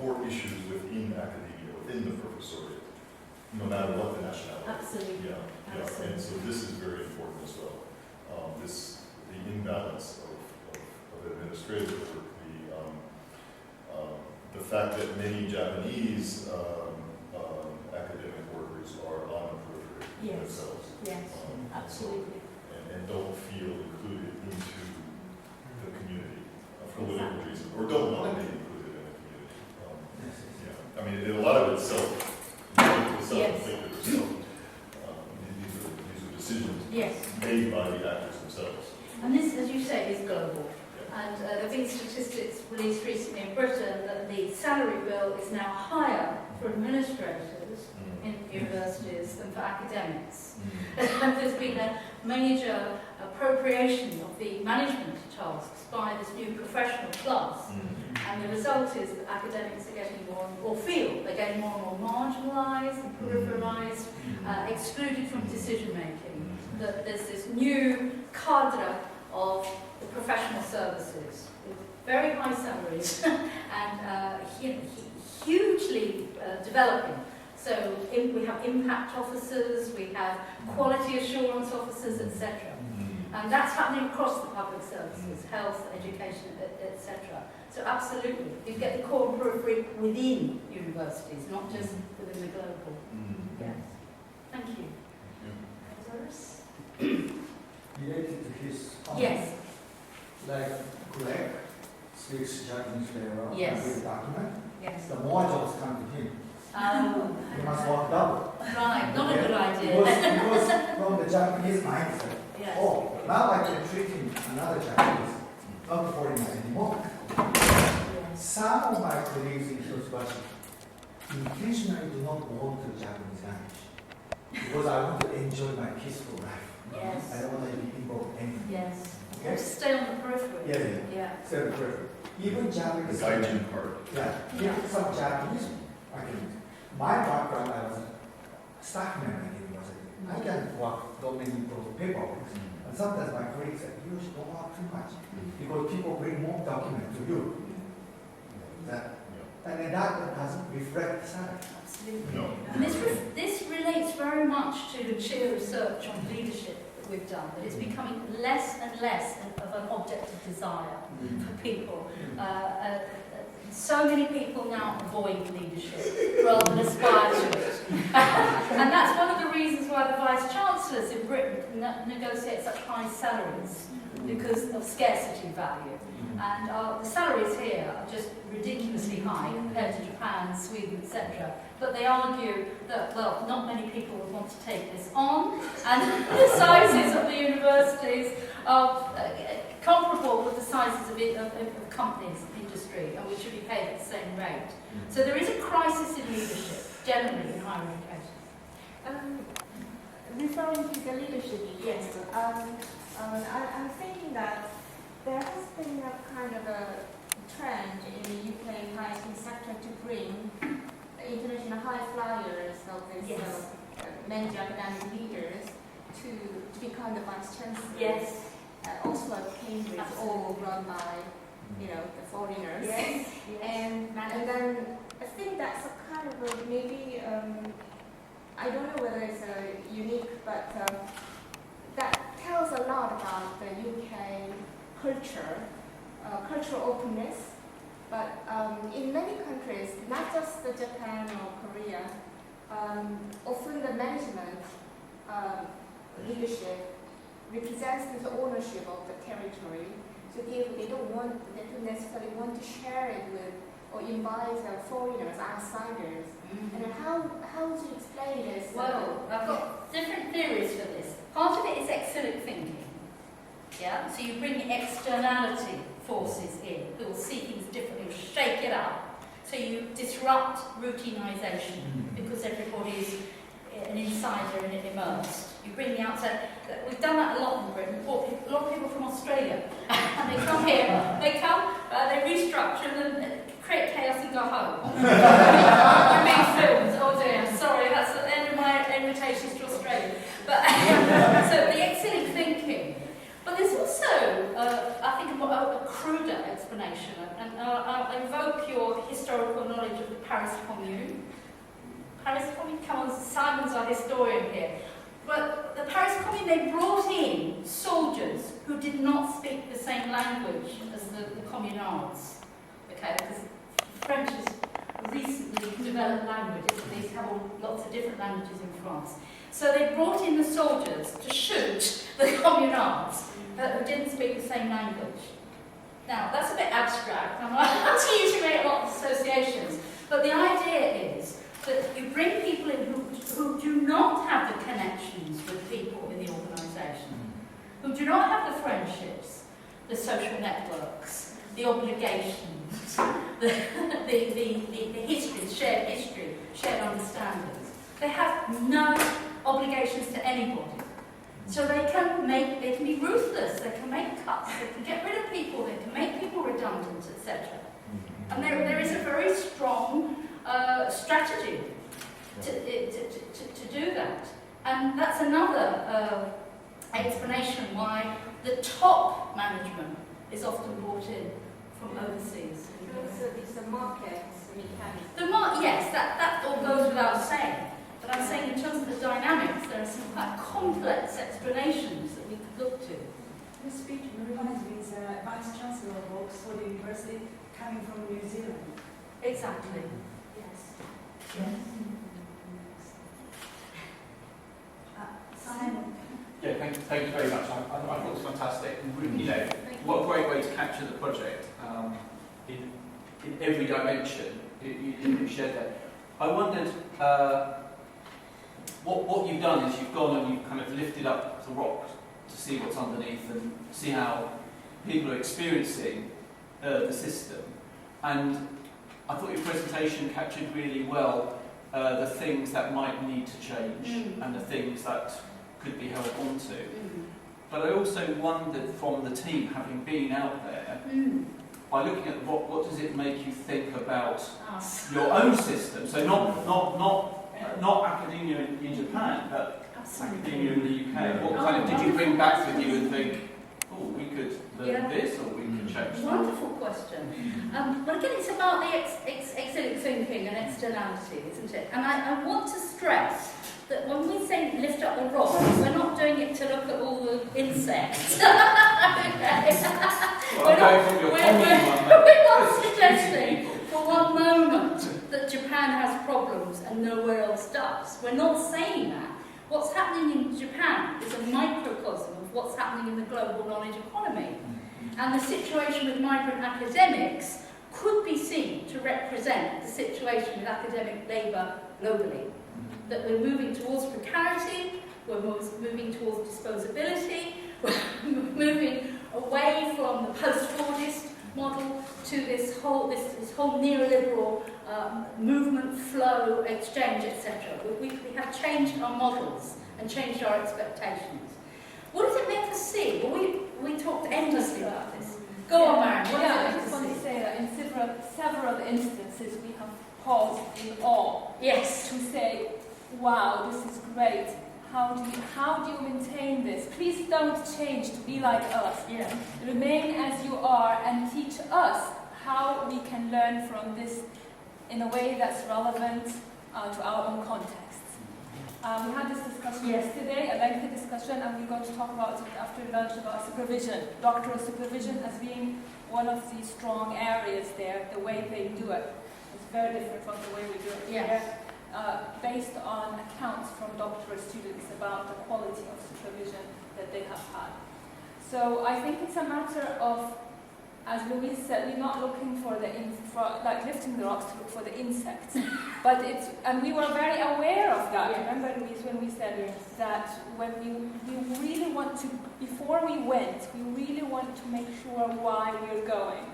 core issues within academia, within the professoriate, no matter what the nationality. Absolutely. Yeah, yeah. Absolutely. And so this is very important as well. The imbalance of administrative work, the fact that many Japanese academic workers are on the periphery Yes. themselves. Yes, absolutely. And don't feel included into the community for whatever reason, or don't want to be included in the community. Yeah, I mean, a lot of it's self-inflicted or self. These are decisions Yes. made by the actors themselves. And this, as you say, is global. And there have been statistics released recently in Britain that the salary bill is now higher for administrators in universities than for academics. There's been a major appropriation of the management tasks by this new professional class. And the result is that academics are getting more, or feel they're getting more and more marginalised and peripherised, excluded from decision making. That there's this new cadre of the professional services with very high salaries and hugely developing. So we have impact officers, we have quality assurance officers, etc. And that's happening across the public services, health, education, etc. So absolutely, you get the core and periphery within universities, not just within the global. Yes. Thank you. Others? Related to his comment, Yes. like Greg speaks Japanese very well, Yes. with document, Yes. the more jobs come to him. Oh, He must work double. right, not a good idea. Because from the Japanese mindset, Yes. oh, now I can treat him another Japanese, not foreigner anymore. Yes. Some of my colleagues in Hiroshibashi intentionally do not want to Japanese language because I want to enjoy my peaceful life. Yes. I don't want to be involved in anything. Yes. Okay? Stay on the periphery. Yeah, yeah. Yeah. So even The Japanese. gaijin part. Yeah, Yeah. even some Japanese. My background, I was a staff member in university. I can work so many paperwork. And sometimes my colleagues say, you should don't work too much because people bring more documents to you. And then that doesn't reflect the salary. Absolutely. No. And this relates very much to the sheer research on leadership that we've done, that it's becoming less and less of an object of desire for people. So many people now avoid leadership rather than aspire to it. And that's one of the reasons why the Vice-Chancellors in Britain negotiate such high salaries, because of scarcity value. And the salaries here are just ridiculously high compared to Japan, Sweden, etc. But they argue that, well, not many people would want to take this on, and the sizes of the universities are comparable with the sizes of companies, industry, and we should be paid at the same rate. So there is a crisis in leadership, generally, in higher education. Referring to the leadership, Yes. I'm thinking that there has been a kind of a trend in the UK higher education sector to bring international high flyers of these Yes. major academic leaders to become the vice chancellor. Yes. Oxford, Cambridge, Absolutely. all run by the foreigners. Yes. And then I think that's a kind of maybe I don't know whether it's unique, but that tells a lot about the UK culture, cultural openness. But in many countries, not just Japan or Korea, often the management leadership represents the ownership of the territory. So they don't necessarily want to share it with or invite foreigners, outsiders. And how would you explain this? Well, I've got different theories for this. Part of it is exilic thinking. Yeah? So you bring externality forces in who will see things differently, will shake it up. So you disrupt routinization because everybody is an insider and immersed. You bring the outside. We've done that a lot in Britain. A lot of people from Australia. And they come here, they restructure and then create chaos and go home. I make films. Oh dear, sorry, that's the end of my invitations to Australia. But so the exilic thinking. But there's also, I think, a cruder explanation, and I'll invoke your historical knowledge of the Paris Commune. Paris Commune, come on, Simon's our historian here. But the Paris Commune, they brought in soldiers who did not speak the same language as the communards. Okay, because French is a recently developed language, they have lots of different languages in France. So they brought in the soldiers to shoot the communards who didn't speak the same language. Now, that's a bit abstract, and I'm usually make a lot of associations, but the idea is that you bring people in who do not have the connections with people in the organisation, who do not have the friendships, the social networks, the obligations, the history, shared history, shared understandings. They have no obligations to anybody. So they can be ruthless, they can make cuts, they can get rid of people, they can make people redundant, etc. And there is a very strong strategy to do that. And that's another explanation why the top management is often brought in from overseas. Also, it's the market mechanism. Yes, that all goes without saying. But I'm saying in terms of the dynamics, there are some quite complex explanations that we could look to. This speech reminds me is Vice Chancellor of Oxford University coming from New Zealand. Exactly. Yes. Simon. Yeah, thank you very much. I thought it was fantastic. You know, what a great way to capture the project in every dimension. You shared that. I wondered, what you've done is you've gone and you've kind of lifted up the rock to see what's underneath and see how people are experiencing the system. And I thought your presentation captured really well the things that might need to change and the things that could be held onto. But I also wondered from the team, having been out there, by looking at what does it make you think about Us. your own system? So not academia in Japan, but academia in the UK. What kind of did you bring back with you and think, oh, we could learn this or we could change that? Wonderful question. But again, it's about the exilic thinking and externality, isn't it? And I want to stress that when we say lift up the rocks, we're not doing it to look at all the insects. Well, I'm going from your commune one. We're not suggesting for one moment that Japan has problems and nowhere else does. We're not saying that. What's happening in Japan is a microcosm of what's happening in the global knowledge economy. And the situation with migrant academics could be seen to represent the situation with academic labour globally. That we're moving towards precarity, we're moving towards disposability, we're moving away from the post-Fordist model to this whole neoliberal movement, flow, exchange, etc. We have changed our models and changed our expectations. What does it make us see? Well, we talked endlessly about this. Go on, Marion. I just want to say that in several instances we have paused in awe. Yes. To say, wow, this is great. How do you maintain this? Please don't change to be like us. Yeah. Remain as you are and teach us how we can learn from this in a way that's relevant to our own contexts. We had this discussion yesterday, a lengthy discussion, and we're going to talk about it after lunch about supervision, doctoral supervision as being one of the strong areas there, the way they do it. It's very different from the way we do it here. Based on accounts from doctoral students about the quality of supervision that they have had. So I think it's a matter of, as Louise said, we're not looking for like lifting the rocks to look for the insects, but and we were very aware of that. Remember, Louise, when we said that when we really want to, before we went, we really want to make sure why we're going.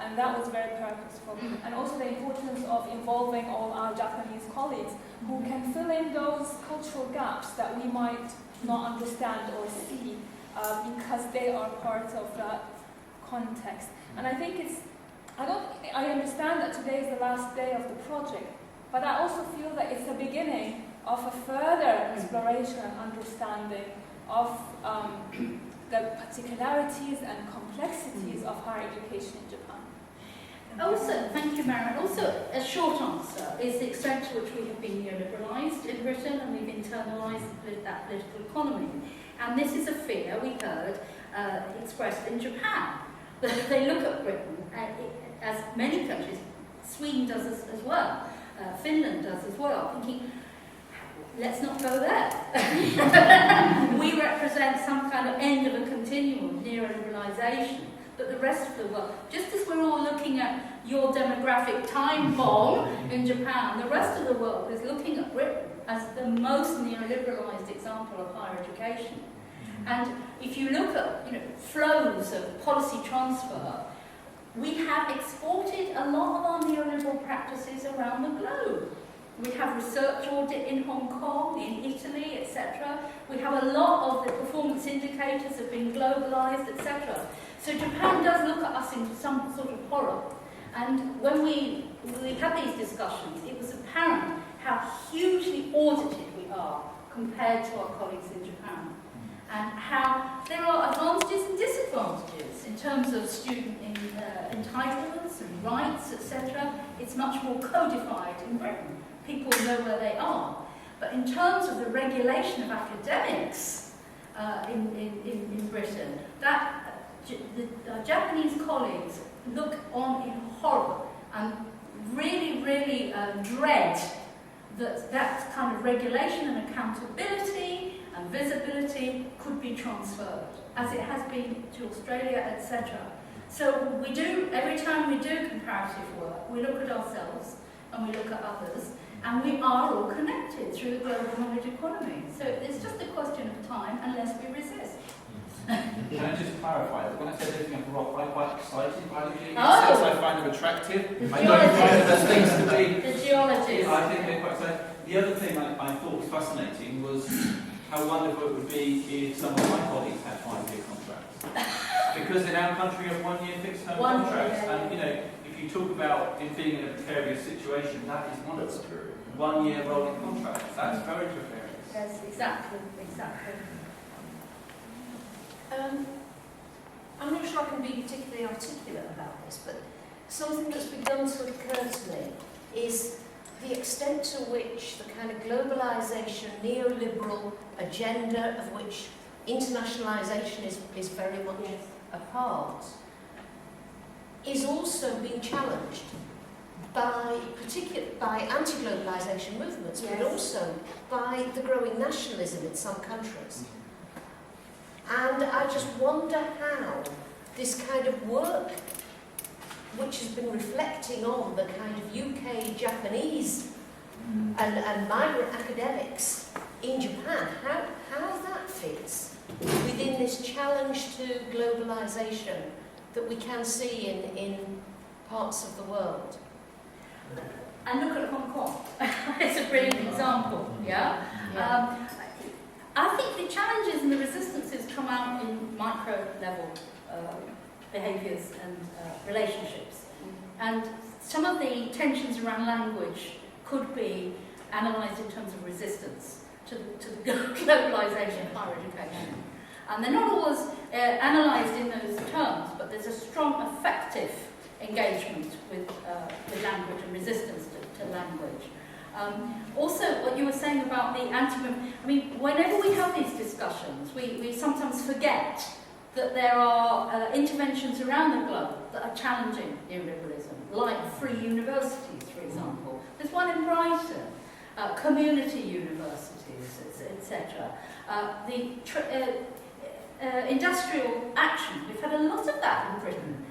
And that was very purposeful. And also the importance of involving all our Japanese colleagues who can fill in those cultural gaps that we might not understand or see because they are part of that context. And I think I understand that today is the last day of the project, but I also feel that it's the beginning of a further exploration and understanding of the particularities and complexities of higher education in Japan? Also, thank you, Maren. Also, a short answer is the extent to which we have been neoliberalised in Britain and we've internalised that political economy. And this is a fear we heard expressed in Japan. They look at Britain, as many countries, Sweden does as well, Finland does as well, thinking, let's not go there. We represent some kind of end of a continuum of neoliberalisation, but the rest of the world, just as we're all looking at your demographic time bomb in Japan, the rest of the world is looking at Britain as the most neoliberalised example of higher education. And if you look at flows of policy transfer, we have exported a lot of our neoliberal practices around the globe. We have research audit in Hong Kong, in Italy, etc. We have a lot of the performance indicators have been globalised, etc. So Japan does look at us in some sort of horror. And when we had these discussions, it was apparent how hugely audited we are compared to our colleagues in Japan. And how there are advantages and disadvantages in terms of student entitlements and rights, etc. It's much more codified in Britain. People know where they are. But in terms of the regulation of academics in Britain, the Japanese colleagues look on in horror and really, really dread that kind of regulation and accountability and visibility could be transferred, as it has been to Australia, etc. So we do, every time we do comparative work, we look at ourselves and we look at others, and we are all connected through the global knowledge economy. So it's just a question of time unless we resist. Can I just clarify that when I said lifting up a rock, I'm quite excited by the geology. Oh. I find them attractive. The I don't find geologists. them as things to be. The geologists. I think they're quite exciting. The other thing I thought was fascinating was how wonderful it would be if some of my colleagues had 5-year contracts. Because in our country we have 1-year fixed term contracts. And if you talk about being in a precarious situation, that is one of them. 1-year rolling contracts. That's very precarious. Yes, exactly. I'm not sure I can be particularly articulate about this, but something that's begun to occur to me is the extent to which the kind of globalisation, neoliberal agenda of which internationalisation is very much a part, is also being challenged by anti-globalisation movements, but also by the growing nationalism in some countries. And I just wonder how this kind of work, which has been reflecting on the kind of UK, Japanese and migrant academics in Japan, how that fits within this challenge to globalisation that we can see in parts of the world. And look at Hong Kong. It's a brilliant example, yeah? I think the challenges and the resistances come out in micro-level behaviours and relationships. And some of the tensions around language could be analysed in terms of resistance to the globalisation of higher education. And they're not always analysed in those terms, but there's a strong effective engagement with language and resistance to language. Also, what you were saying about the whenever we have these discussions, we sometimes forget that there are interventions around the globe that are challenging neoliberalism, like free universities, for example. There's one in Brighton, community universities, etc. Industrial action, we've had a lot of that in Britain.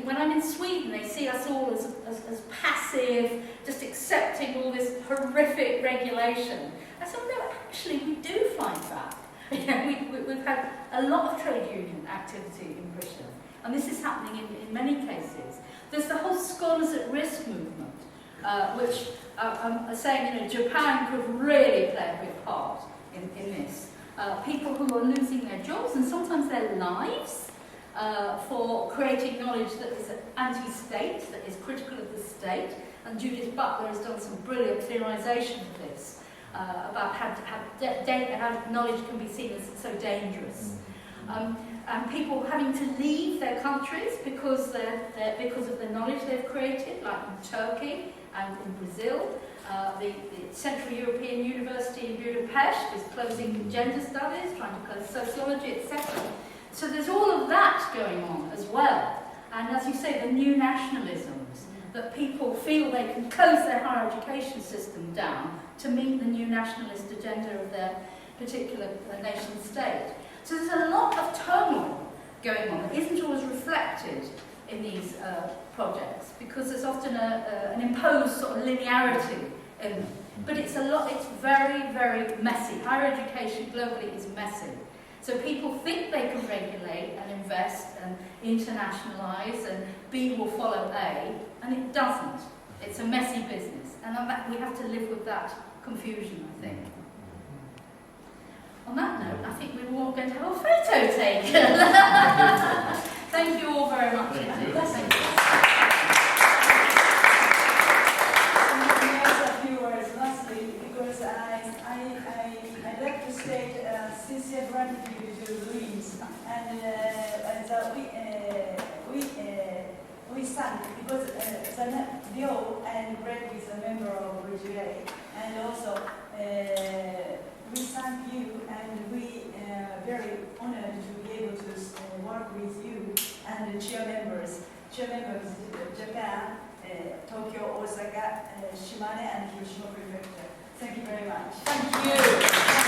When I'm in Sweden, they see us all as passive, just accepting all this horrific regulation. I said, no, actually, we do fight back. We've had a lot of trade union activity in Britain, and this is happening in many cases. There's the whole Scholars at Risk movement, which are saying, Japan could really play a big part in this. People who are losing their jobs and sometimes their lives for creating knowledge that is anti-state, that is critical of the state. And Judith Butler has done some brilliant theorisation of this, about how knowledge can be seen as so dangerous. And people having to leave their countries because of the knowledge they've created, like in Turkey and in Brazil. The Central European University in Budapest is closing gender studies, trying to close sociology, etc. So there's all of that going on as well. And as you say, the new nationalisms, that people feel they can close their higher education system down to meet the new nationalist agenda of their particular nation state. So there's a lot of turmoil going on that isn't always reflected in these projects, because there's often an imposed sort of linearity in them. But it's very, very messy. Higher education globally is messy. So people think they can regulate and invest and internationalise and B will follow A, and it doesn't. It's a messy business, and we have to live with that confusion, I think. On that note, I think we're all going to have a photo taken. Thank you all very much. Thank you. Thank you. A few words lastly, because I'd like to state sincere gratitude to Louise, and we sang because Dio and Greg is a member of RGA, and also we thank you, and we are very honored to be able to work with you and the chair members Japan, Tokyo, Osaka, Shimane, and Hiroshima Prefecture. Thank you very much. Thank you.